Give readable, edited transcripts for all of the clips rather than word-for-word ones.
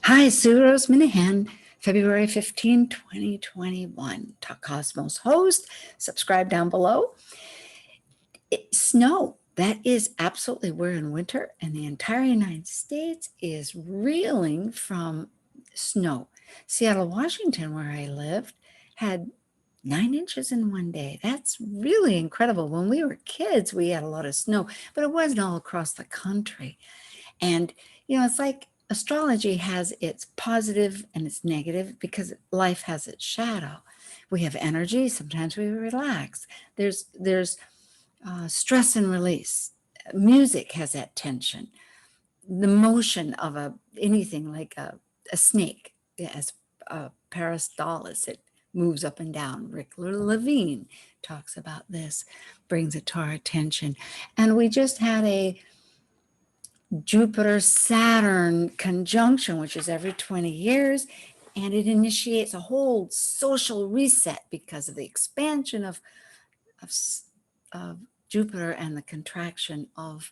Hi, Sue Rose Minahan, February 15, 2021. Talk Cosmos host. Subscribe down below. Snow. That is absolutely, we're in winter, and the entire United States is reeling from snow. Seattle, Washington, where I lived, had 9 inches in one day. That's really incredible. When we were kids, we had a lot of snow, but it wasn't all across the country. And, it's like astrology has its positive and its negative because life has its shadow. We have energy. Sometimes we relax. There's stress and release. Music has that tension. The motion of anything like a snake, as Parastolis, it moves up and down. Rick Levine talks about this, brings it to our attention. And we just had a Jupiter-Saturn conjunction, which is every 20 years, and it initiates a whole social reset because of the expansion of Jupiter and the contraction of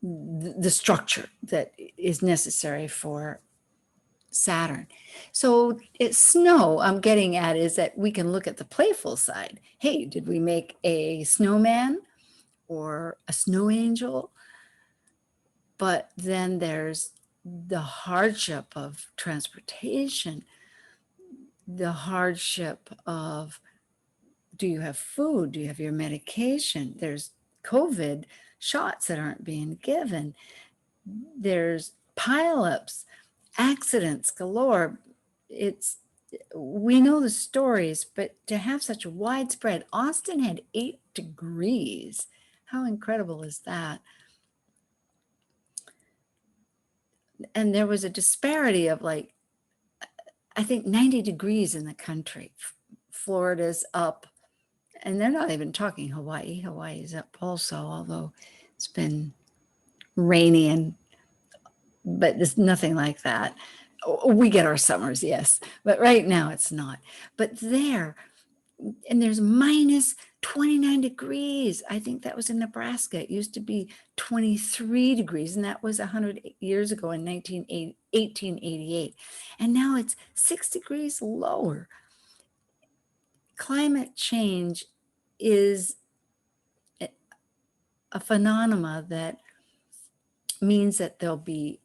the structure that is necessary for Saturn. So it's snow I'm getting at is that we can look at the playful side. Hey, did we make a snowman or a snow angel? But then there's the hardship of transportation, the hardship of, do you have food? Do you have your medication? There's COVID shots that aren't being given. There's pileups, accidents galore. We know the stories, but to have such widespread, Austin had 8 degrees. How incredible is that? And there was a disparity of I think 90 degrees in the country. Florida's up, and they're not even talking Hawaii. Hawaii's up also, although it's been rainy, but there's nothing like that. We get our summers, yes, but right now it's not. But there's minus 29 degrees. I think that was in Nebraska. It used to be 23 degrees, and that was 100 years ago in 1888. And now it's 6 degrees lower. Climate change is a phenomena that means that there'll be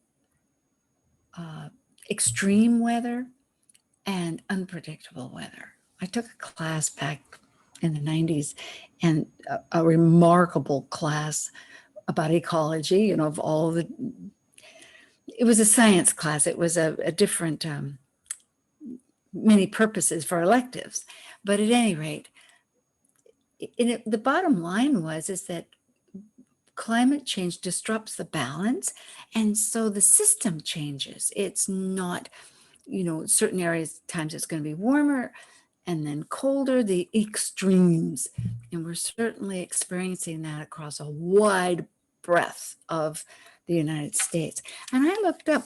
extreme weather and unpredictable weather. I took a class back in the 90s, and a remarkable class about ecology, of all the, it was a science class. It was a different, many purposes for electives. But at any rate, the bottom line is that climate change disrupts the balance. And so the system changes. It's not, certain areas, times it's going to be warmer and then colder, the extremes. And we're certainly experiencing that across a wide breadth of the United States. And I looked up,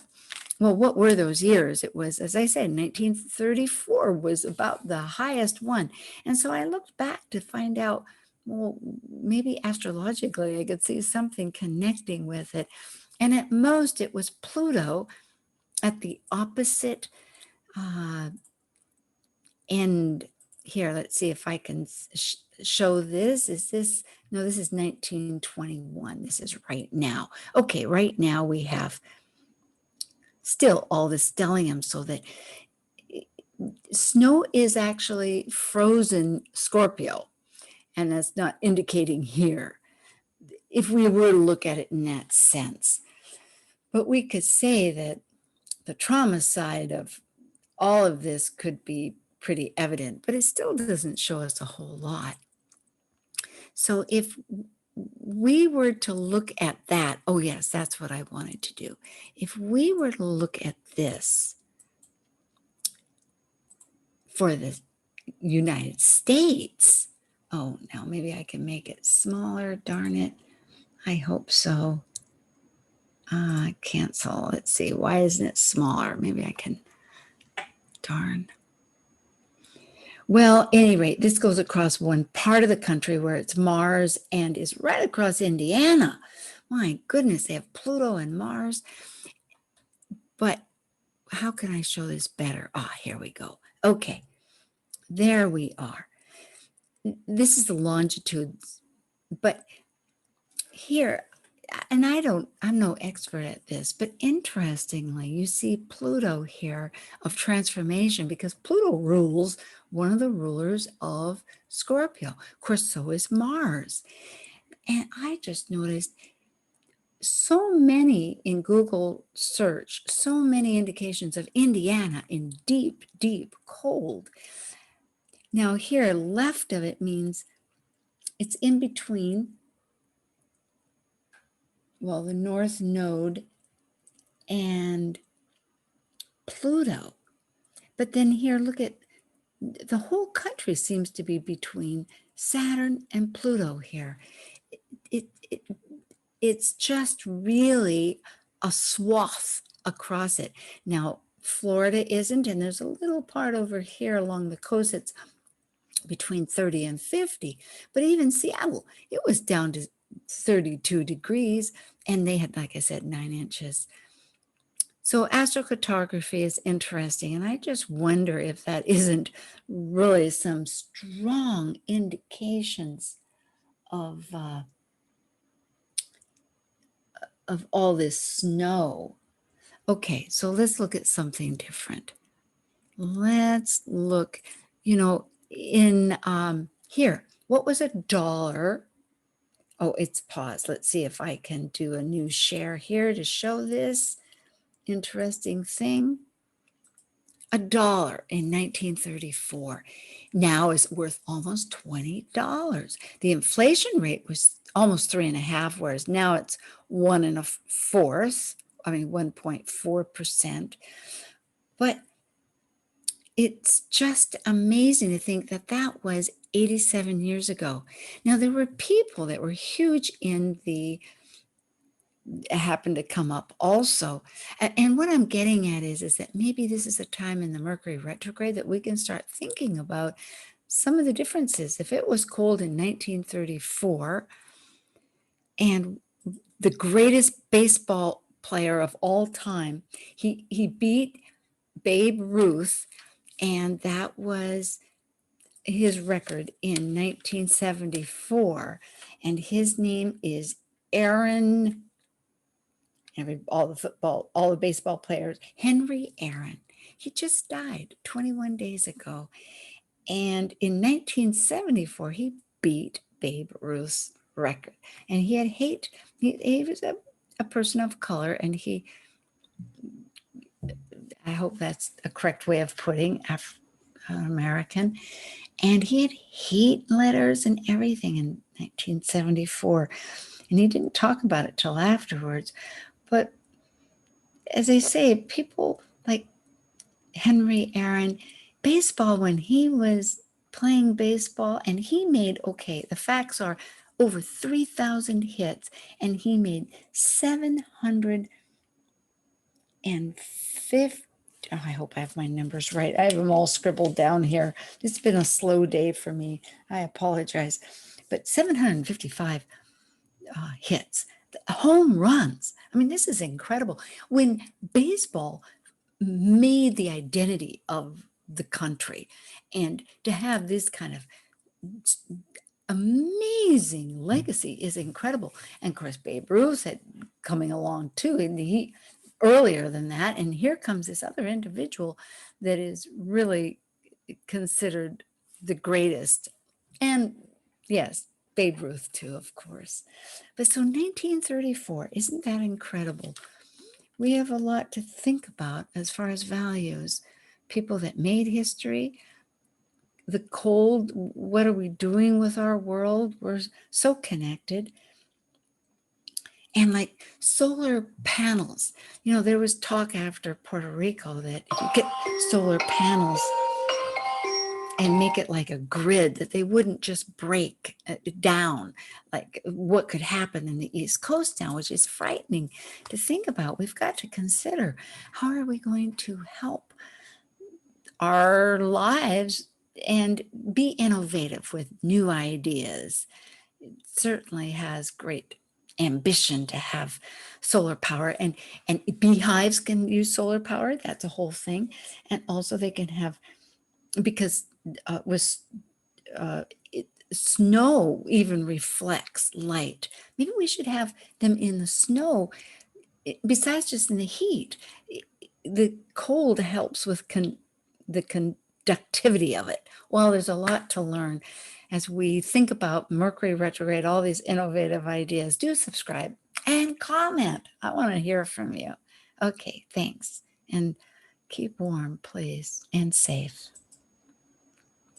well, what were those years? It was, as I said, 1934 was about the highest one. And so I looked back to find out, well, maybe astrologically I could see something connecting with it. And at most it was Pluto at the opposite end here. Let's see if I can show this. Is this, no, this is 1921. This is right now. Okay, right now we have still all the stellium, so that snow is actually frozen Scorpio. And that's not indicating here, if we were to look at it in that sense. But we could say that the trauma side of all of this could be pretty evident, but it still doesn't show us a whole lot. So if we were to look at that, oh yes, that's what I wanted to do. If we were to look at this for the United States, oh, now maybe I can make it smaller, darn it. I hope so. Cancel, let's see, why isn't it smaller? Maybe I can, darn. Well, at any rate, this goes across one part of the country where it's Mars and is right across Indiana. My goodness, they have Pluto and Mars. But how can I show this better? Ah, here we go. Okay, there we are. This is the longitudes, but here, and I'm no expert at this, but interestingly, you see Pluto here of transformation, because Pluto rules one of the rulers of Scorpio. Of course, so is Mars. And I just noticed so many in Google search, so many indications of Indiana in deep, deep cold. Now here, left of it means it's in between, well, the North Node and Pluto. But then here, look at the whole country seems to be between Saturn and Pluto here. It's just really a swath across it. Now, Florida isn't, and there's a little part over here along the coast that's between 30 and 50. But even Seattle, it was down to 32 degrees, and they had, like I said, 9 inches. So astrocartography is interesting, and I just wonder if that isn't really some strong indications of all this snow. Okay, so let's look at something different. Let's look, in here, what was $1? Oh, it's paused. Let's see if I can do a new share here to show this interesting thing. $1 in 1934 now is worth almost $20. The inflation rate was almost 3.5, whereas now it's 1.4%. But it's just amazing to think that that was 87 years ago. Now, there were people that were huge in the happened to come up also. And what I'm getting at is that maybe this is a time in the Mercury retrograde that we can start thinking about some of the differences. If it was cold in 1934 and the greatest baseball player of all time, he beat Babe Ruth, and that was his record in 1974, and his name is Aaron. All the baseball players, Henry Aaron. He just died 21 days ago. And in 1974, he beat Babe Ruth's record. And he had hate. He was a person of color, and I hope that's a correct way of putting American. And he had hate letters and everything in 1974. And he didn't talk about it till afterwards. But as I say, people like Henry Aaron, baseball, when he was playing baseball, and he made, okay, the facts are over 3,000 hits, and he made 750. I hope I have my numbers right. I have them all scribbled down here. It's been a slow day for me. I apologize. But 755 hits, home runs. I mean, this is incredible. When baseball made the identity of the country, and to have this kind of amazing legacy is incredible. And of course, Babe Ruth had coming along too, and he earlier than that. And here comes this other individual that is really considered the greatest. And yes, Babe Ruth too, of course. But so 1934, isn't that incredible? We have a lot to think about as far as values. People that made history, the cold, what are we doing with our world? We're so connected. And like solar panels, there was talk after Puerto Rico that if you get solar panels and make it like a grid, that they wouldn't just break down, like what could happen in the East Coast now, which is frightening to think about. We've got to consider, how are we going to help our lives and be innovative with new ideas? It certainly has great ambition to have solar power, and beehives can use solar power. That's a whole thing. And also they can have, because with snow even reflects light. Maybe we should have them in the snow. Besides just in the heat, the cold helps with the conductivity of it. Well, there's a lot to learn as we think about Mercury retrograde, all these innovative ideas. Do subscribe and comment. I want to hear from you. Okay, thanks. And keep warm, please, and safe.